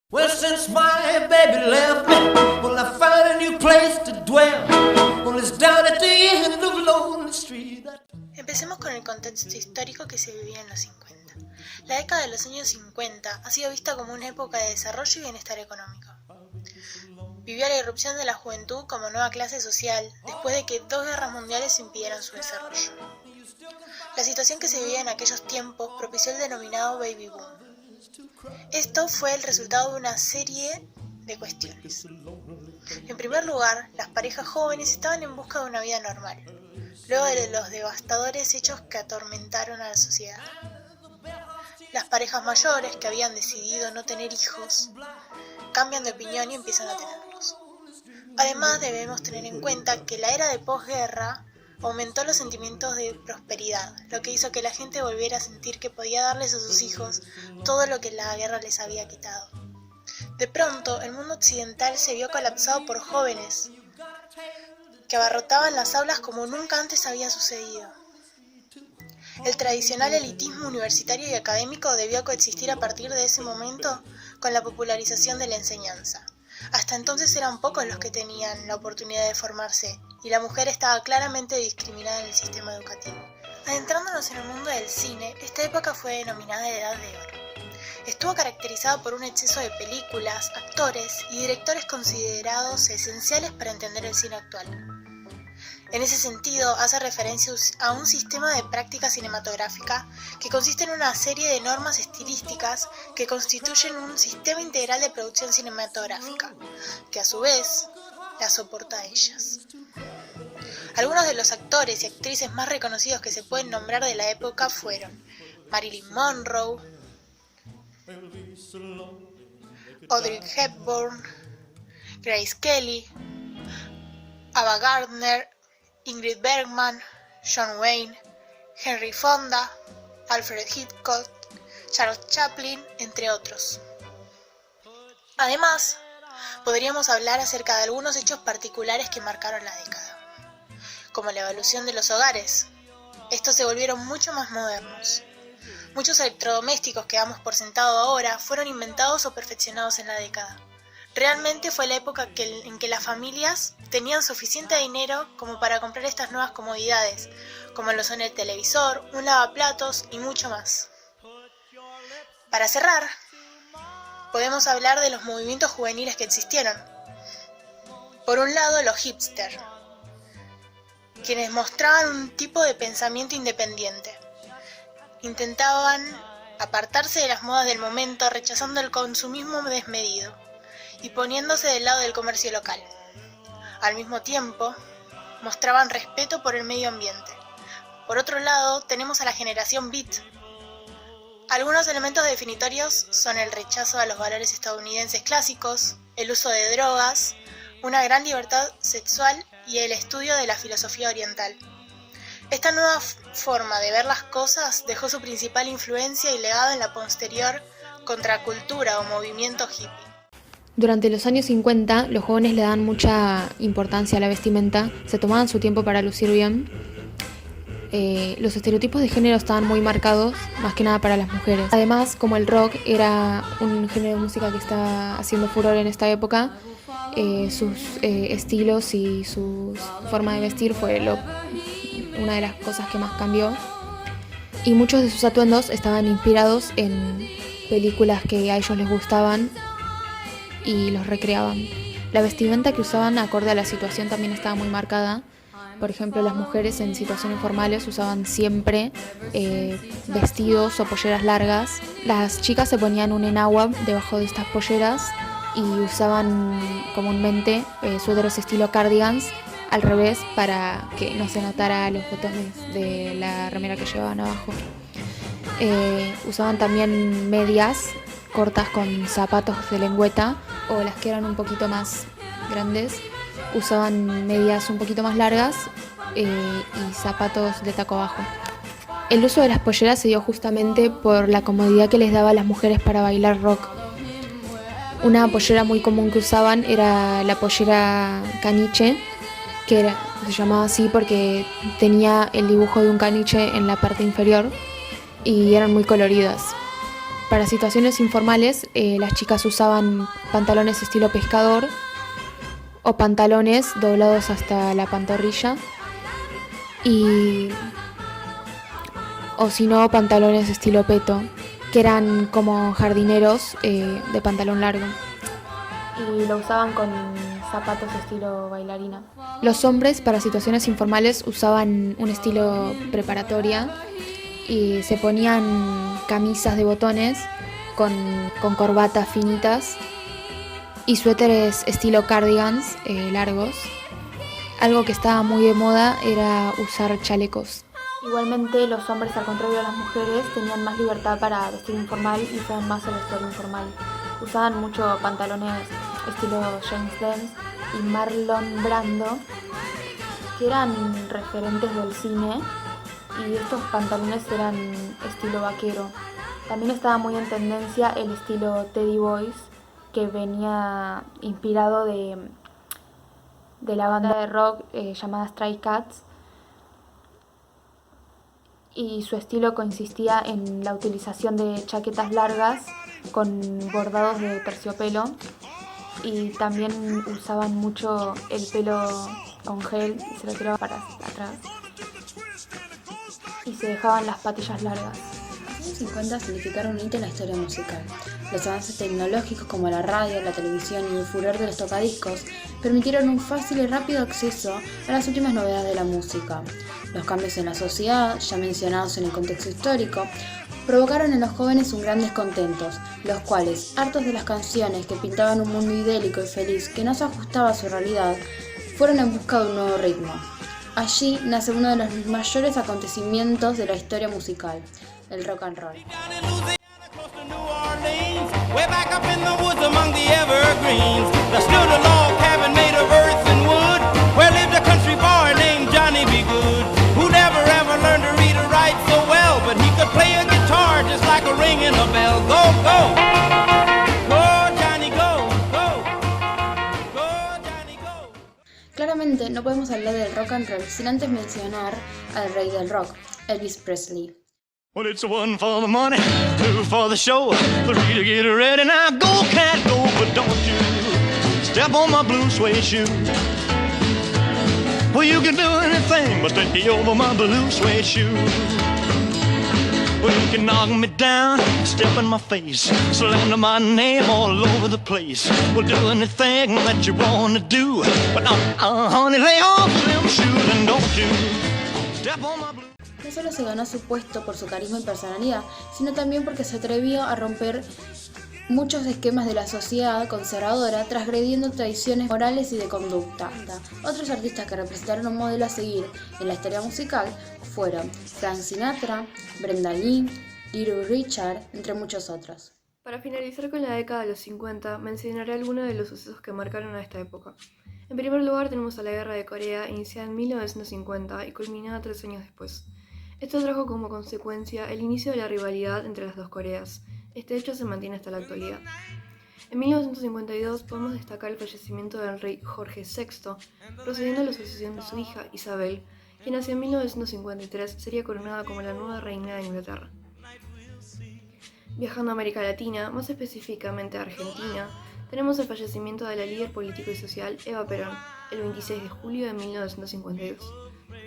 Well, since my baby left me, well, I found a new place to dwell. Well, it's down at the end of Lonely Street. Empecemos con el contexto histórico que se vivía en los 50. La década de los años 50 ha sido vista como una época de desarrollo y bienestar económico. Vivió la irrupción de la juventud como nueva clase social después de que 2 guerras mundiales impidieron su desarrollo. La situación que se vivía en aquellos tiempos propició el denominado baby boom. Esto fue el resultado de una serie de cuestiones. En primer lugar, las parejas jóvenes estaban en busca de una vida normal, luego de los devastadores hechos que atormentaron a la sociedad. Las parejas mayores que habían decidido no tener hijos cambian de opinión y empiezan a tenerlos. Además, debemos tener en cuenta que la era de posguerra aumentó los sentimientos de prosperidad, lo que hizo que la gente volviera a sentir que podía darles a sus hijos todo lo que la guerra les había quitado. De pronto, el mundo occidental se vio colapsado por jóvenes que abarrotaban las aulas como nunca antes había sucedido. El tradicional elitismo universitario y académico debió coexistir a partir de ese momento con la popularización de la enseñanza. Hasta entonces eran pocos los que tenían la oportunidad de formarse y la mujer estaba claramente discriminada en el sistema educativo. Adentrándonos en el mundo del cine, esta época fue denominada Edad de Oro. Estuvo caracterizada por un exceso de películas, actores y directores considerados esenciales para entender el cine actual. En ese sentido, hace referencia a un sistema de práctica cinematográfica que consiste en una serie de normas estilísticas que constituyen un sistema integral de producción cinematográfica, que a su vez las soporta a ellas. Algunos de los actores y actrices más reconocidos que se pueden nombrar de la época fueron Marilyn Monroe, Audrey Hepburn, Grace Kelly, Ava Gardner, Ingrid Bergman, John Wayne, Henry Fonda, Alfred Hitchcock, Charles Chaplin, entre otros. Además, podríamos hablar acerca de algunos hechos particulares que marcaron la década, como la evolución de los hogares. Estos se volvieron mucho más modernos. Muchos electrodomésticos que damos por sentado ahora fueron inventados o perfeccionados en la década. Realmente fue la época en que las familias tenían suficiente dinero como para comprar estas nuevas comodidades, como lo son el televisor, un lavaplatos y mucho más. Para cerrar, podemos hablar de los movimientos juveniles que existieron. Por un lado, los hipster, quienes mostraban un tipo de pensamiento independiente. Intentaban apartarse de las modas del momento, rechazando el consumismo desmedido y poniéndose del lado del comercio local. Al mismo tiempo, mostraban respeto por el medio ambiente. Por otro lado, tenemos a la generación Beat. Algunos elementos definitorios son el rechazo a los valores estadounidenses clásicos, el uso de drogas, una gran libertad sexual y el estudio de la filosofía oriental. Esta nueva forma de ver las cosas dejó su principal influencia y legado en la posterior contracultura o movimiento hippie. Durante los años 50, los jóvenes le dan mucha importancia a la vestimenta, se tomaban su tiempo para lucir bien. Los estereotipos de género estaban muy marcados, más que nada para las mujeres. Además, como el rock era un género de música que estaba haciendo furor en esta época, sus estilos y su forma de vestir fue una de las cosas que más cambió. Y muchos de sus atuendos estaban inspirados en películas que a ellos les gustaban y los recreaban. La vestimenta que usaban acorde a la situación también estaba muy marcada. Por ejemplo, las mujeres en situaciones formales usaban siempre vestidos o polleras largas. Las chicas se ponían un enagua debajo de estas polleras y usaban comúnmente suéteres estilo cardigans al revés para que no se notara los botones de la remera que llevaban abajo. Usaban también medias cortas con zapatos de lengüeta, o las que eran un poquito más grandes usaban medias un poquito más largas y zapatos de taco bajo. El uso de las polleras se dio justamente por la comodidad que les daba a las mujeres para bailar rock. Una pollera muy común que usaban era la pollera caniche, que se llamaba así porque tenía el dibujo de un caniche en la parte inferior y eran muy coloridas. Para situaciones informales, las chicas usaban pantalones estilo pescador o pantalones doblados hasta la pantorrilla o si no, pantalones estilo peto, que eran como jardineros de pantalón largo. Y lo usaban con zapatos estilo bailarina. Los hombres para situaciones informales usaban un estilo preparatoria y se ponían camisas de botones con corbatas finitas y suéteres estilo cardigans largos. Algo que estaba muy de moda era usar chalecos. Igualmente, los hombres, al contrario de las mujeres, tenían más libertad para vestir informal y usaban más el vestuario informal. Usaban mucho pantalones estilo James Dance y Marlon Brando, que eran referentes del cine, y estos pantalones eran estilo vaquero. También estaba muy en tendencia el estilo Teddy Boys, que venía inspirado de la banda de rock llamada Stray Cats, y su estilo consistía en la utilización de chaquetas largas con bordados de terciopelo, y también usaban mucho el pelo con gel y se lo tiraban para atrás y se dejaban las patillas largas. Los años 50 significaron un hito en la historia musical. Los avances tecnológicos como la radio, la televisión y el furor de los tocadiscos permitieron un fácil y rápido acceso a las últimas novedades de la música. Los cambios en la sociedad, ya mencionados en el contexto histórico, provocaron en los jóvenes un gran descontento, los cuales, hartos de las canciones que pintaban un mundo idílico y feliz que no se ajustaba a su realidad, fueron en busca de un nuevo ritmo. Allí nace uno de los mayores acontecimientos de la historia musical, el rock and roll. Way back up in the woods among the evergreens, there stood a log cabin made of earth and wood, where lived a country boy named Johnny B. Good, who never ever learned to read or write so well, but he could play a guitar just like a ringing a bell. Go, go! Go, Johnny, go, go! Go, Johnny, go! Claramente no podemos hablar del rock and roll sin antes mencionar al rey del rock, Elvis Presley. Well, it's one for the money, two for the show, three to get ready. Now go, cat, go, but don't you step on my blue suede shoe. Well, you can do anything but stay over my blue suede shoe. Well, you can knock me down, step in my face, slander my name all over the place. Well, do anything that you wanna do, but honey, lay off them shoes and don't you step on my blue. No solo se ganó su puesto por su carisma y personalidad, sino también porque se atrevió a romper muchos esquemas de la sociedad conservadora, transgrediendo tradiciones morales y de conducta. Otros artistas que representaron un modelo a seguir en la historia musical fueron Frank Sinatra, Brenda Lee, Little Richard, entre muchos otros. Para finalizar con la década de los 50, mencionaré algunos de los sucesos que marcaron a esta época. En primer lugar tenemos a la Guerra de Corea, iniciada en 1950 y culminada 3 años después. Esto trajo como consecuencia el inicio de la rivalidad entre las dos Coreas. Este hecho se mantiene hasta la actualidad. En 1952 podemos destacar el fallecimiento del rey Jorge VI, procediendo a la sucesión de su hija Isabel, quien hacia 1953 sería coronada como la nueva reina de Inglaterra. Viajando a América Latina, más específicamente a Argentina, tenemos el fallecimiento de la líder político y social Eva Perón, el 26 de julio de 1952.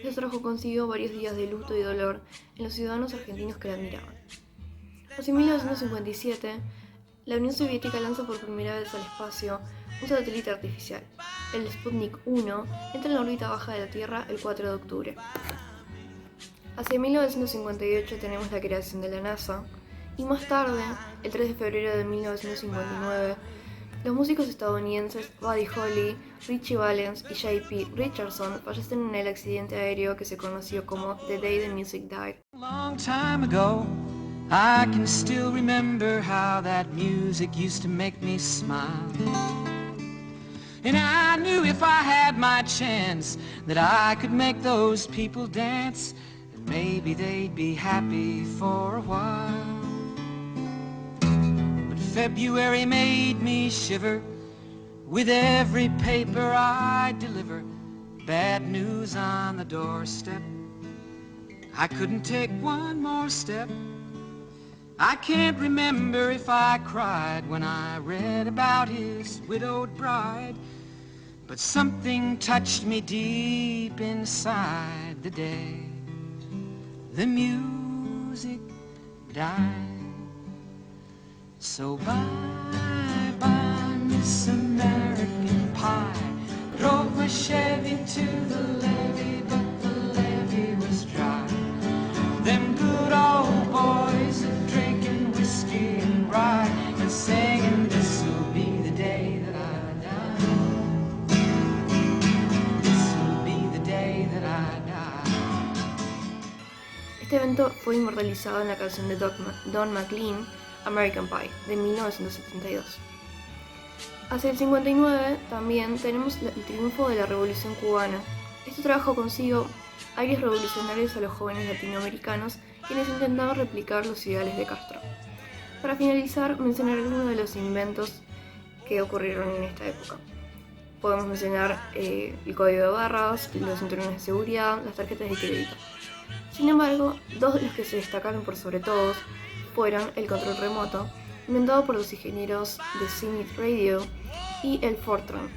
Esto trajo consigo varios días de luto y dolor en los ciudadanos argentinos que la admiraban. Hacia 1957, la Unión Soviética lanza por primera vez al espacio un satélite artificial. El Sputnik 1 entra en la órbita baja de la Tierra el 4 de octubre. Hacia 1958 tenemos la creación de la NASA, y más tarde, el 3 de febrero de 1959, los músicos estadounidenses Buddy Holly, Ritchie Valens y J.P. Richardson fallecen en el accidente aéreo que se conoció como The Day the Music Died. Long time ago, I can still remember how that music used to make me smile. And I knew if I had my chance that I could make those people dance, and maybe they'd be happy for a while. February made me shiver with every paper I deliver. Bad news on the doorstep. I couldn't take one more step. I can't remember if I cried when I read about his widowed bride, but something touched me deep inside the day the music died. So bye-bye, Miss American Pie. Drove my Chevy to the levee, but the levee was dry. Them good old boys are drinking whiskey and rye and singing, this'll be the day that I die. This'll be the day that I die. Este evento fue inmortalizado en la canción de Don McLean, American Pie, de 1972. Hacia el 59 también tenemos el triunfo de la Revolución Cubana. Esto trajo consigo aires revolucionarios a los jóvenes latinoamericanos quienes intentaban replicar los ideales de Castro. Para finalizar, mencionar algunos de los inventos que ocurrieron en esta época. Podemos mencionar el código de barras, los cinturones de seguridad, las tarjetas de crédito. Sin embargo, dos de los que se destacaron por sobre todos fueron el control remoto, inventado por los ingenieros de Zenith Radio, y el Fortran.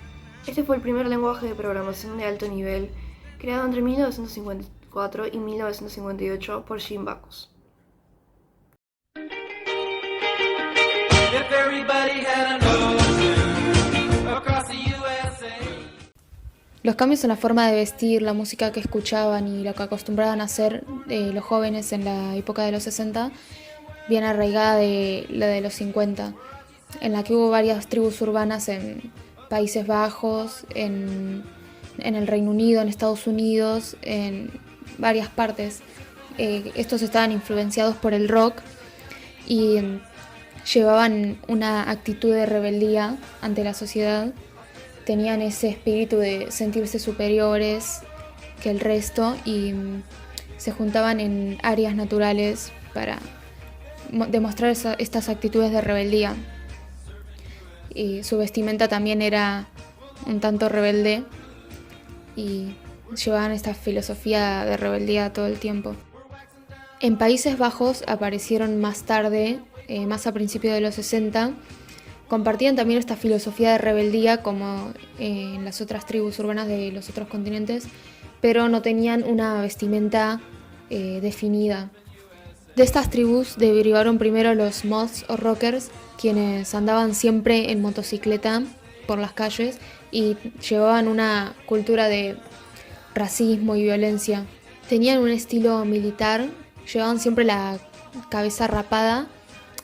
Este fue el primer lenguaje de programación de alto nivel, creado entre 1954 y 1958 por Jim Backus. Los cambios en la forma de vestir, la música que escuchaban y lo que acostumbraban a hacer los jóvenes en la época de los 60, bien arraigada de la de los 50, en la que hubo varias tribus urbanas en Países Bajos, en el Reino Unido, en Estados Unidos, en varias partes. Estos estaban influenciados por el rock y llevaban una actitud de rebeldía ante la sociedad. Tenían ese espíritu de sentirse superiores que el resto y se juntaban en áreas naturales para demostrar estas actitudes de rebeldía. Y su vestimenta también era un tanto rebelde y llevaban esta filosofía de rebeldía todo el tiempo. En Países Bajos aparecieron más tarde, más a principios de los 60, compartían también esta filosofía de rebeldía como en las otras tribus urbanas de los otros continentes, pero no tenían una vestimenta definida. De estas tribus derivaron primero los mods o rockers, quienes andaban siempre en motocicleta por las calles y llevaban una cultura de racismo y violencia. Tenían un estilo militar, llevaban siempre la cabeza rapada,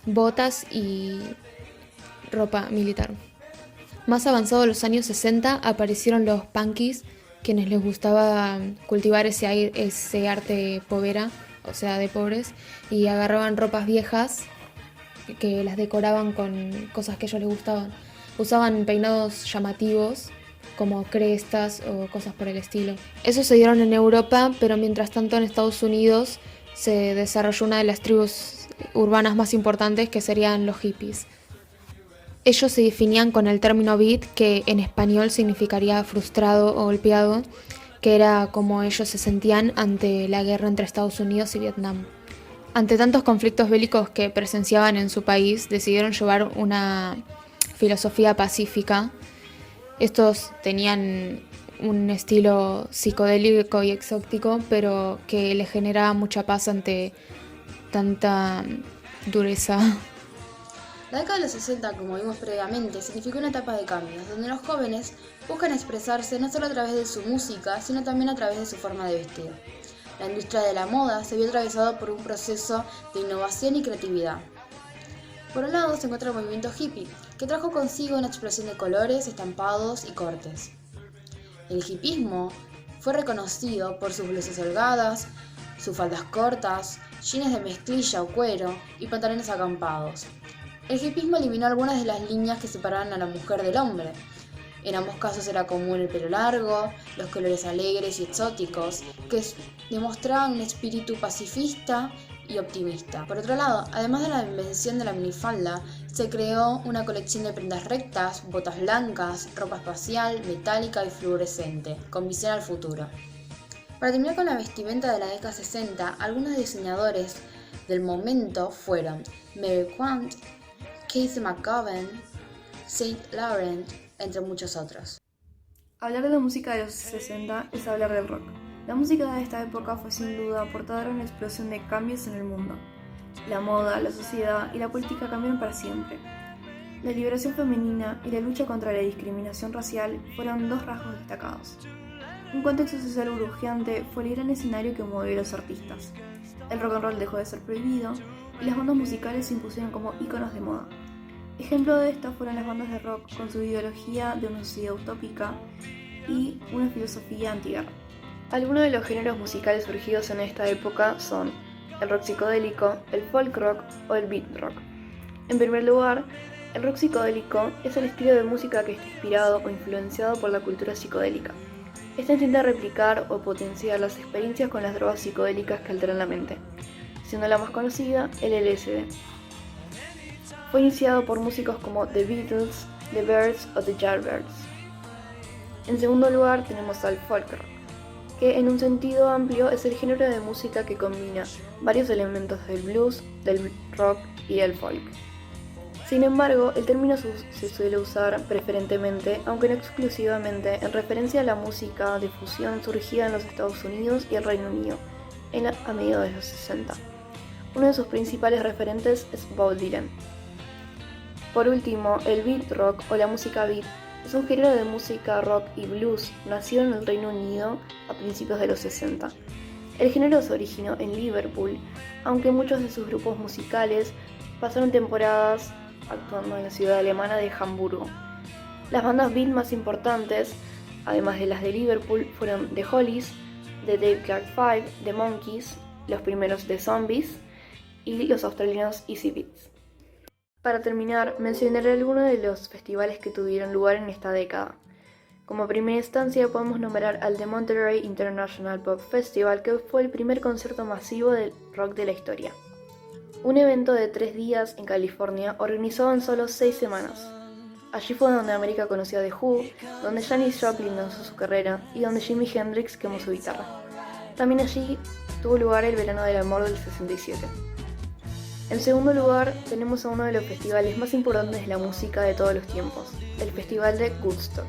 botas y ropa militar. Más avanzados los años 60 aparecieron los punkies, quienes les gustaba cultivar ese arte povera, o sea, de pobres, y agarraban ropas viejas que las decoraban con cosas que a ellos les gustaban. Usaban peinados llamativos, como crestas o cosas por el estilo. Eso se dieron en Europa, pero mientras tanto en Estados Unidos se desarrolló una de las tribus urbanas más importantes, que serían los hippies. Ellos se definían con el término beat, que en español significaría frustrado o golpeado, que era como ellos se sentían ante la guerra entre Estados Unidos y Vietnam. Ante tantos conflictos bélicos que presenciaban en su país, decidieron llevar una filosofía pacífica. Estos tenían un estilo psicodélico y exótico, pero que les generaba mucha paz ante tanta dureza. La década de los 60, como vimos previamente, significó una etapa de cambios, donde los jóvenes buscan expresarse no solo a través de su música, sino también a través de su forma de vestir. La industria de la moda se vio atravesada por un proceso de innovación y creatividad. Por un lado se encuentra el movimiento hippie, que trajo consigo una explosión de colores, estampados y cortes. El hippismo fue reconocido por sus blusas holgadas, sus faldas cortas, jeans de mezclilla o cuero y pantalones acampados. El hippismo eliminó algunas de las líneas que separaban a la mujer del hombre. En ambos casos era común el pelo largo, los colores alegres y exóticos, que demostraban un espíritu pacifista y optimista. Por otro lado, además de la invención de la minifalda, se creó una colección de prendas rectas, botas blancas, ropa espacial, metálica y fluorescente, con visión al futuro. Para terminar con la vestimenta de la década 60, algunos diseñadores del momento fueron Mary Quant, Casey McGovern, Saint Laurent, entre muchos otros. Hablar de la música de los 60 es hablar del rock. La música de esta época fue sin duda portadora de una explosión de cambios en el mundo. La moda, la sociedad y la política cambiaron para siempre. La liberación femenina y la lucha contra la discriminación racial fueron dos rasgos destacados. Un contexto social burbujeante fue el gran escenario que movió a los artistas. El rock and roll dejó de ser prohibido y las bandas musicales se impusieron como íconos de moda. Ejemplo de esto fueron las bandas de rock con su ideología de una sociedad utópica y una filosofía antiguerra. Algunos de los géneros musicales surgidos en esta época son el rock psicodélico, el folk rock o el beat rock. En primer lugar, el rock psicodélico es el estilo de música que está inspirado o influenciado por la cultura psicodélica. Esta intenta replicar o potenciar las experiencias con las drogas psicodélicas que alteran la mente, siendo la más conocida el LSD. Fue iniciado por músicos como The Beatles, The Byrds o The Yardbirds. En segundo lugar tenemos al folk rock, que en un sentido amplio es el género de música que combina varios elementos del blues, del rock y del folk. Sin embargo, el término se suele usar preferentemente, aunque no exclusivamente, en referencia a la música de fusión surgida en los Estados Unidos y el Reino Unido a mediados de los 60. Uno de sus principales referentes es Bob Dylan. Por último, el beat rock o la música beat es un género de música rock y blues nacido en el Reino Unido a principios de los 60. El género se originó en Liverpool, aunque muchos de sus grupos musicales pasaron temporadas actuando en la ciudad alemana de Hamburgo. Las bandas beat más importantes, además de las de Liverpool, fueron The Hollies, The Dave Clark Five, The Monkees, los primeros The Zombies y los australianos Easy Beats. Para terminar, mencionaré algunos de los festivales que tuvieron lugar en esta década. Como primera instancia podemos nombrar al The Monterey International Pop Festival, que fue el primer concierto masivo de rock de la historia. Un evento de 3 días en California, organizado en solo 6 semanas. Allí fue donde América conoció a The Who, donde Janis Joplin lanzó su carrera y donde Jimi Hendrix quemó su guitarra. También allí tuvo lugar el Verano del Amor del 67. En segundo lugar, tenemos a uno de los festivales más importantes de la música de todos los tiempos, el Festival de Woodstock.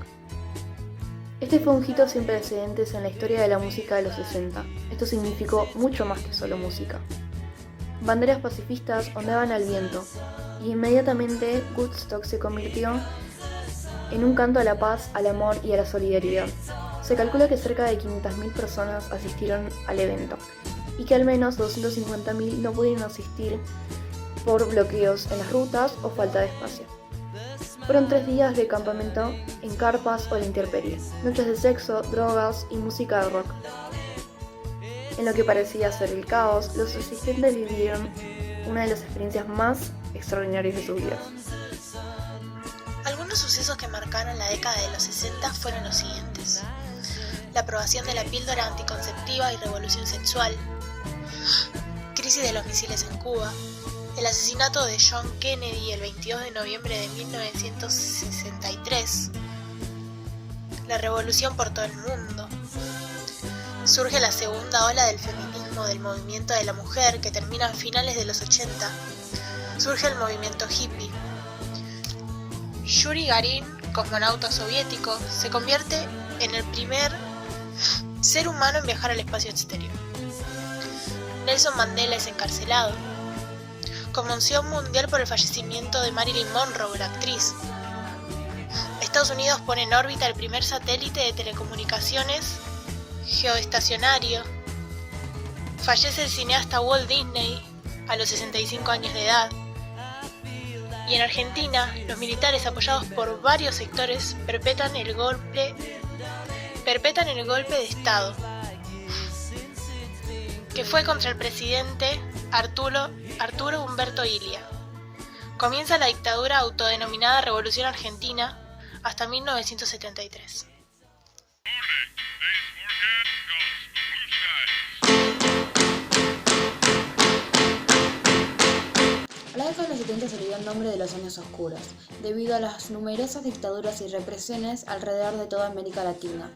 Este fue un hito sin precedentes en la historia de la música de los 60. Esto significó mucho más que solo música. Banderas pacifistas ondeaban al viento, y inmediatamente Woodstock se convirtió en un canto a la paz, al amor y a la solidaridad. Se calcula que cerca de 500.000 personas asistieron al evento, y que al menos 250.000 no pudieron asistir por bloqueos en las rutas o falta de espacio. Fueron 3 días de campamento en carpas o la intemperie, noches de sexo, drogas y música de rock. En lo que parecía ser el caos, los asistentes vivieron una de las experiencias más extraordinarias de sus vidas. Algunos sucesos que marcaron la década de los 60 fueron los siguientes: la aprobación de la píldora anticonceptiva y revolución sexual, crisis de los misiles en Cuba, el asesinato de John Kennedy el 22 de noviembre de 1963, la revolución por todo el mundo. Surge la segunda ola del feminismo, del movimiento de la mujer, que termina a finales de los 80. Surge el movimiento hippie. Yuri Gagarin, cosmonauta soviético, se convierte en el primer ser humano en viajar al espacio exterior. Nelson Mandela es encarcelado. Conmoción mundial por el fallecimiento de Marilyn Monroe, la actriz. Estados Unidos pone en órbita el primer satélite de telecomunicaciones geoestacionario. Fallece el cineasta Walt Disney a los 65 años de edad. Y en Argentina, los militares, apoyados por varios sectores, perpetran el golpe de Estado, que fue contra el presidente Arturo Umberto Illia. Comienza la dictadura autodenominada Revolución Argentina hasta 1973. A la década de los 70 se le dio el nombre de los años oscuros, debido a las numerosas dictaduras y represiones alrededor de toda América Latina,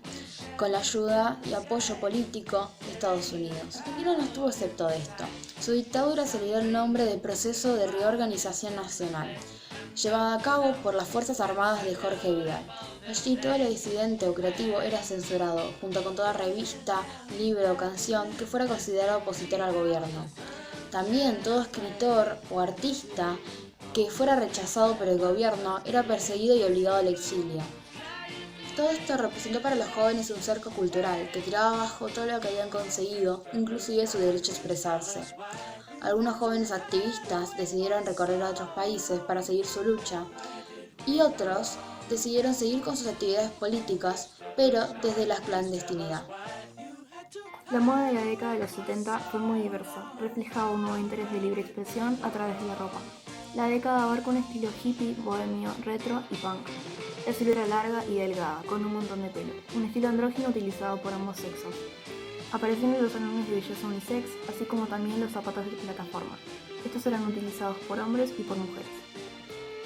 con la ayuda y apoyo político de Estados Unidos. Argentina no estuvo excepto de esto. Su dictadura se le dio el nombre de Proceso de Reorganización Nacional, llevado a cabo por las Fuerzas Armadas de Jorge Vidal. Allí todo lo disidente o creativo era censurado, junto con toda revista, libro o canción que fuera considerado opositor al gobierno. También todo escritor o artista que fuera rechazado por el gobierno era perseguido y obligado al exilio. Todo esto representó para los jóvenes un cerco cultural que tiraba abajo todo lo que habían conseguido, inclusive su derecho a expresarse. Algunos jóvenes activistas decidieron recorrer a otros países para seguir su lucha y otros decidieron seguir con sus actividades políticas, pero desde la clandestinidad. La moda de la década de los 70 fue muy diversa, reflejaba un nuevo interés de libre expresión a través de la ropa. La década abarca un estilo hippie, bohemio, retro y punk. La silueta era larga y delgada, con un montón de pelo, un estilo andrógino utilizado por ambos sexos. Aparecieron los salones de belleza unisex, así como también los zapatos de plataforma. Estos eran utilizados por hombres y por mujeres.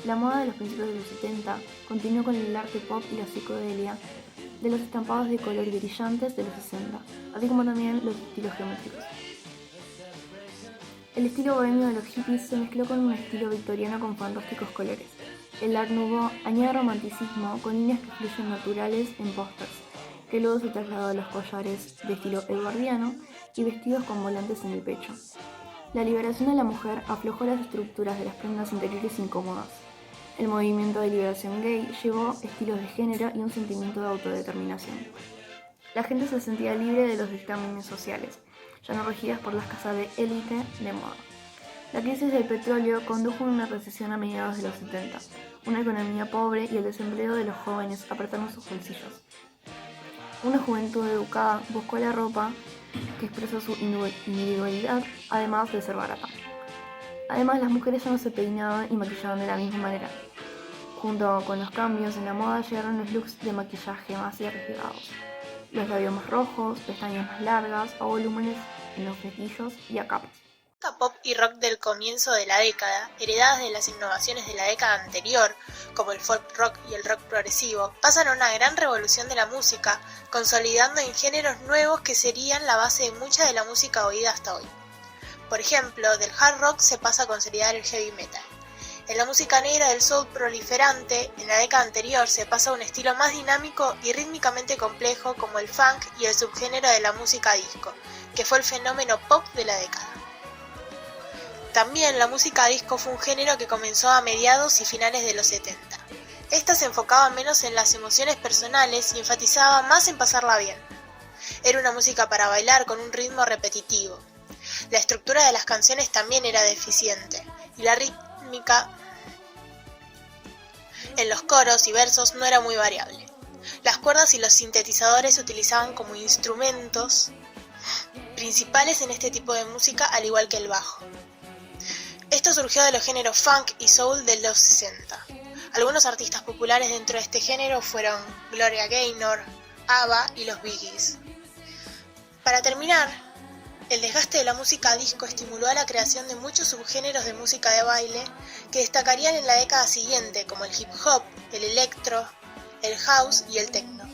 La moda de los principios de los 70 continuó con el arte pop y la psicodelia de los estampados de color brillantes de los 60, así como también los estilos geométricos. El estilo bohemio de los hippies se mezcló con un estilo victoriano con fantásticos colores. El Art Nouveau añade romanticismo con líneas que fluyen naturales en pósters, que luego se trasladó a los collares de estilo edwardiano y vestidos con volantes en el pecho. La liberación de la mujer aflojó las estructuras de las prendas interiores incómodas. El movimiento de liberación gay llevó estilos de género y un sentimiento de autodeterminación. La gente se sentía libre de los dictámenes sociales, ya no regidas por las casas de élite de moda. La crisis del petróleo condujo a una recesión a mediados de los 70, una economía pobre y el desempleo de los jóvenes apretaron sus bolsillos. Una juventud educada buscó la ropa que expresó su individualidad, además de ser barata. Además, las mujeres ya no se peinaban y maquillaban de la misma manera. Junto con los cambios en la moda llegaron los looks de maquillaje más arriesgados. Los labios más rojos, pestañas más largas o volúmenes en los flequillos y a capas. La música pop y rock del comienzo de la década, heredadas de las innovaciones de la década anterior, como el folk rock y el rock progresivo, pasan a una gran revolución de la música, consolidando en géneros nuevos que serían la base de mucha de la música oída hasta hoy. Por ejemplo, del hard rock se pasa a consolidar el heavy metal. En la música negra del soul proliferante, en la década anterior se pasa a un estilo más dinámico y rítmicamente complejo como el funk y el subgénero de la música disco, que fue el fenómeno pop de la década. También la música disco fue un género que comenzó a mediados y finales de los 70. Esta se enfocaba menos en las emociones personales y enfatizaba más en pasarla bien. Era una música para bailar con un ritmo repetitivo. La estructura de las canciones también era deficiente, y la rítmica en los coros y versos no era muy variable. Las cuerdas y los sintetizadores se utilizaban como instrumentos principales en este tipo de música, al igual que el bajo. Esto surgió de los géneros funk y soul de los 60. Algunos artistas populares dentro de este género fueron Gloria Gaynor, ABBA y los Bee Gees. Para terminar, el desgaste de la música disco estimuló a la creación de muchos subgéneros de música de baile que destacarían en la década siguiente, como el hip hop, el electro, el house y el techno.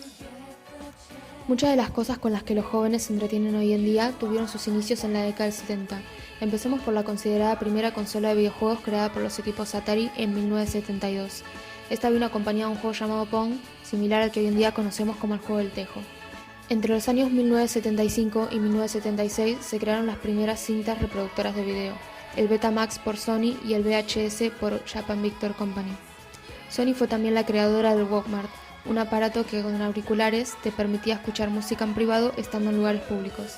Muchas de las cosas con las que los jóvenes se entretienen hoy en día tuvieron sus inicios en la década del 70. Empecemos por la considerada primera consola de videojuegos creada por los equipos Atari en 1972. Esta vino acompañada de un juego llamado Pong, similar al que hoy en día conocemos como el juego del tejo. Entre los años 1975 y 1976 se crearon las primeras cintas reproductoras de video, el Betamax por Sony y el VHS por Japan Victor Company. Sony fue también la creadora del Walkman, un aparato que con auriculares te permitía escuchar música en privado estando en lugares públicos.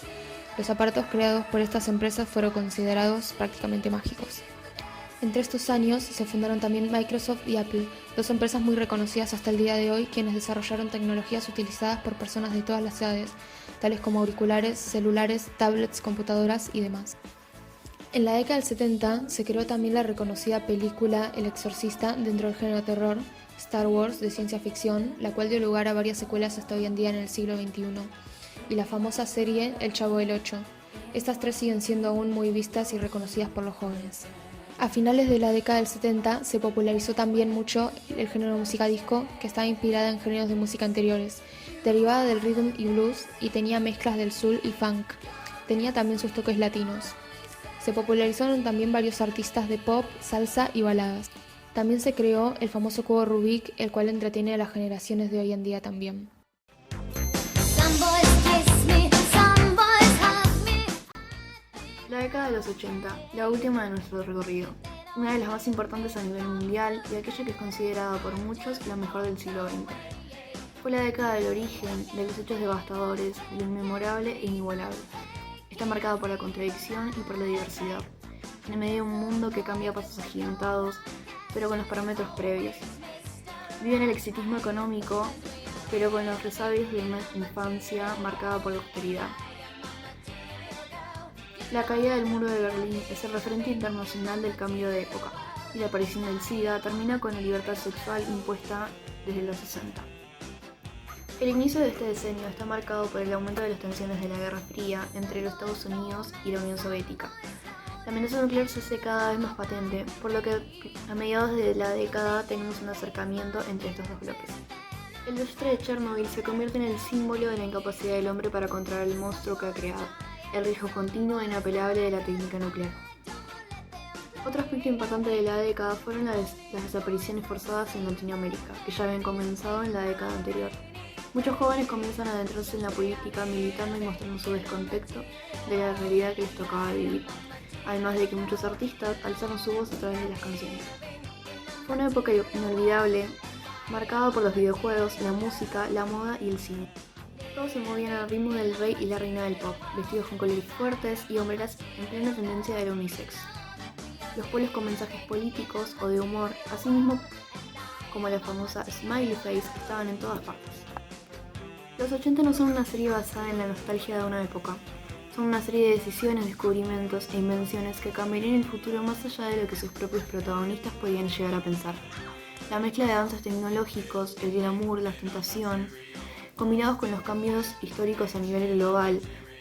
Los aparatos creados por estas empresas fueron considerados prácticamente mágicos. Entre estos años se fundaron también Microsoft y Apple, dos empresas muy reconocidas hasta el día de hoy, quienes desarrollaron tecnologías utilizadas por personas de todas las edades, tales como auriculares, celulares, tablets, computadoras y demás. En la década del 70 se creó también la reconocida película El Exorcista dentro del género terror, Star Wars de ciencia ficción, la cual dio lugar a varias secuelas hasta hoy en día en el siglo XXI, y la famosa serie El Chavo del Ocho. Estas tres siguen siendo aún muy vistas y reconocidas por los jóvenes. A finales de la década del 70 se popularizó también mucho el género de música disco, que estaba inspirada en géneros de música anteriores, derivada del rhythm y blues y tenía mezclas del soul y funk. Tenía también sus toques latinos. Se popularizaron también varios artistas de pop, salsa y baladas. También se creó el famoso cubo Rubik, el cual entretiene a las generaciones de hoy en día también. La década de los 80, la última de nuestro recorrido, una de las más importantes a nivel mundial y aquella que es considerada por muchos la mejor del siglo XX. Fue la década del origen, de los hechos devastadores, de lo inmemorable e inigualable. Está marcada por la contradicción y por la diversidad, en medio de un mundo que cambia a pasos agigantados, pero con los parámetros previos. Vive en el exitismo económico, pero con los resabios de una infancia marcada por la austeridad. La caída del muro de Berlín es el referente internacional del cambio de época, y la aparición del SIDA termina con la libertad sexual impuesta desde los 60. El inicio de este decenio está marcado por el aumento de las tensiones de la Guerra Fría entre los Estados Unidos y la Unión Soviética. La amenaza nuclear se hace cada vez más patente, por lo que a mediados de la década tenemos un acercamiento entre estos dos bloques. El desastre de Chernobyl se convierte en el símbolo de la incapacidad del hombre para controlar el monstruo que ha creado, el riesgo continuo e inapelable de la técnica nuclear. Otro aspecto importante de la década fueron las desapariciones forzadas en Latinoamérica, que ya habían comenzado en la década anterior. Muchos jóvenes comienzan a adentrarse en la política, militando y mostrando su descontento de la realidad que les tocaba vivir, además de que muchos artistas alzaron su voz a través de las canciones. Fue una época inolvidable, marcada por los videojuegos, la música, la moda y el cine. Todos se movían al ritmo del rey y la reina del pop, vestidos con colores fuertes y hombreras en plena tendencia de la unisex. Los pueblos con mensajes políticos o de humor, así mismo como la famosa Smiley Face, estaban en todas partes. Los 80 no son una serie basada en la nostalgia de una época, son una serie de decisiones, descubrimientos e invenciones que cambiarían el futuro más allá de lo que sus propios protagonistas podían llegar a pensar. La mezcla de avances tecnológicos, el glamour, la ostentación, combinados con los cambios históricos a nivel global,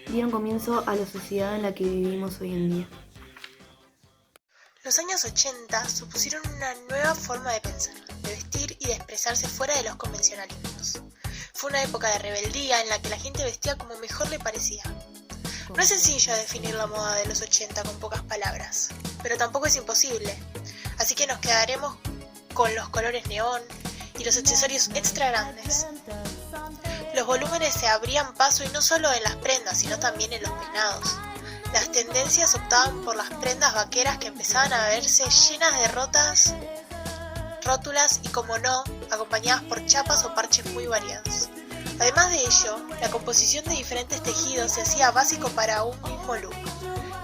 dieron comienzo a la sociedad en la que vivimos hoy en día. Los años 80 supusieron una nueva forma de pensar, de vestir y de expresarse fuera de los convencionalismos. Fue una época de rebeldía en la que la gente vestía como mejor le parecía. No es sencillo definir la moda de los 80 con pocas palabras, pero tampoco es imposible, así que nos quedaremos con los colores neón y los accesorios extra grandes. Los volúmenes se abrían paso y no solo en las prendas, sino también en los peinados. Las tendencias optaban por las prendas vaqueras que empezaban a verse llenas de rótulas y, como no, acompañadas por chapas o parches muy variados. Además de ello, la composición de diferentes tejidos se hacía básico para un mismo look.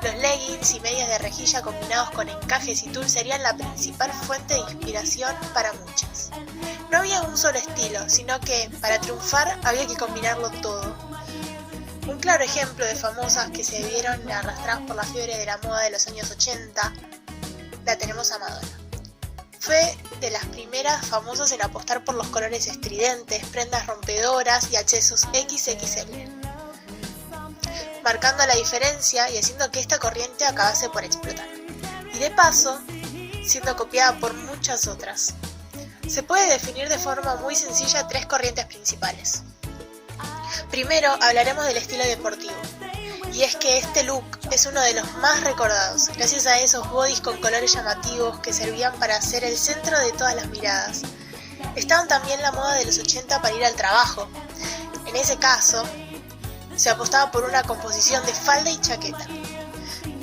Los leggings y medias de rejilla combinados con encajes y tul serían la principal fuente de inspiración para muchas. No había un solo estilo, sino que, para triunfar, había que combinarlo todo. Un claro ejemplo de famosas que se vieron arrastradas por la fiebre de la moda de los años 80, la tenemos a Madonna. Fue de las primeras famosas en apostar por los colores estridentes, prendas rompedoras y accesos XXL, marcando la diferencia y haciendo que esta corriente acabase por explotar. Y de paso, siendo copiada por muchas otras. Se puede definir de forma muy sencilla tres corrientes principales. Primero hablaremos del estilo deportivo, y es que este look es uno de los más recordados, gracias a esos bodys con colores llamativos que servían para ser el centro de todas las miradas. Estaban también la moda de los 80 para ir al trabajo. En ese caso, se apostaba por una composición de falda y chaqueta.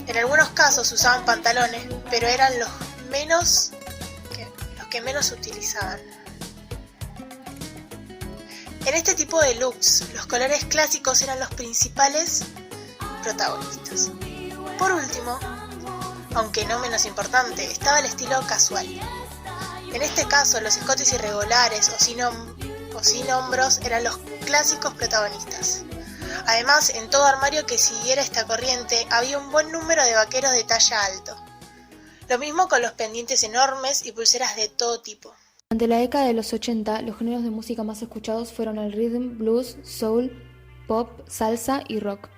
En algunos casos usaban pantalones, pero eran los que menos se utilizaban. En este tipo de looks, los colores clásicos eran los principales protagonistas. Por último, aunque no menos importante, estaba el estilo casual. En este caso, los escotes irregulares o sin hombros eran los clásicos protagonistas. Además, en todo armario que siguiera esta corriente había un buen número de vaqueros de talla alto. Lo mismo con los pendientes enormes y pulseras de todo tipo. Durante la década de los 80, los géneros de música más escuchados fueron el rhythm, blues, soul, pop, salsa y rock.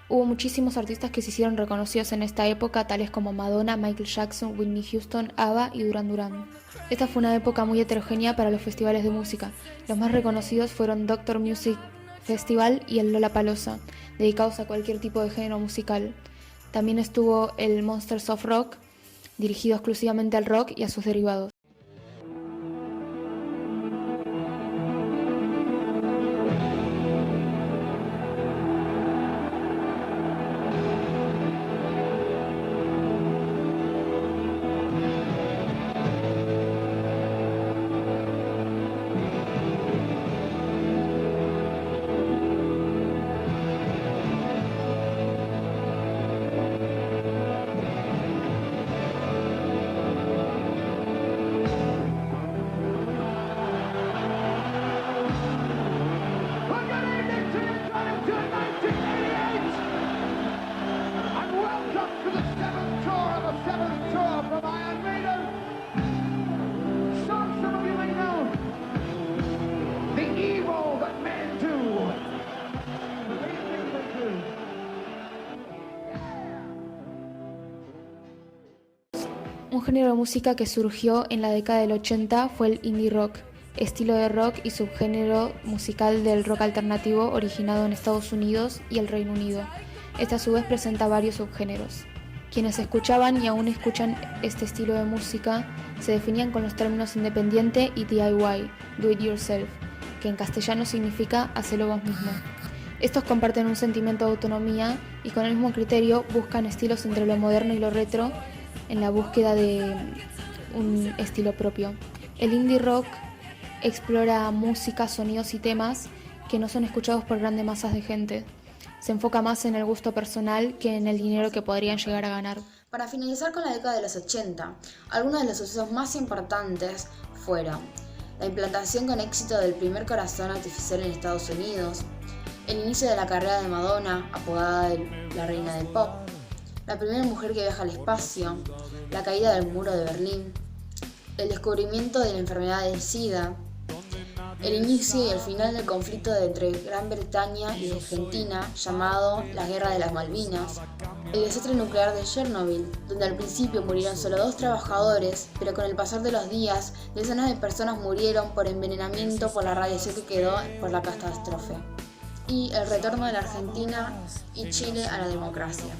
Hubo muchísimos artistas que se hicieron reconocidos en esta época, tales como Madonna, Michael Jackson, Whitney Houston, ABBA y Duran Duran. Esta fue una época muy heterogénea para los festivales de música. Los más reconocidos fueron Doctor Music Festival y el Lollapalooza, dedicados a cualquier tipo de género musical. También estuvo el Monsters of Rock, dirigido exclusivamente al rock y a sus derivados. Un género de música que surgió en la década del 80 fue el indie rock, estilo de rock y subgénero musical del rock alternativo originado en Estados Unidos y el Reino Unido. Este a su vez presenta varios subgéneros. Quienes escuchaban y aún escuchan este estilo de música se definían con los términos independiente y DIY, do it yourself, que en castellano significa hacelo vos mismo. Estos comparten un sentimiento de autonomía y con el mismo criterio buscan estilos entre lo moderno y lo retro en la búsqueda de un estilo propio. El indie rock explora música, sonidos y temas que no son escuchados por grandes masas de gente. Se enfoca más en el gusto personal que en el dinero que podrían llegar a ganar. Para finalizar con la década de los 80, algunos de los sucesos más importantes fueron la implantación con éxito del primer corazón artificial en Estados Unidos, el inicio de la carrera de Madonna, apodada la reina del pop, la primera mujer que viaja al espacio, la caída del muro de Berlín, el descubrimiento de la enfermedad del SIDA, el inicio y el final del conflicto entre Gran Bretaña y Argentina, llamado la Guerra de las Malvinas, el desastre nuclear de Chernobyl, donde al principio murieron solo 2 trabajadores, pero con el pasar de los días, decenas de personas murieron por envenenamiento por la radiación que quedó por la catástrofe, y el retorno de la Argentina y Chile a la democracia.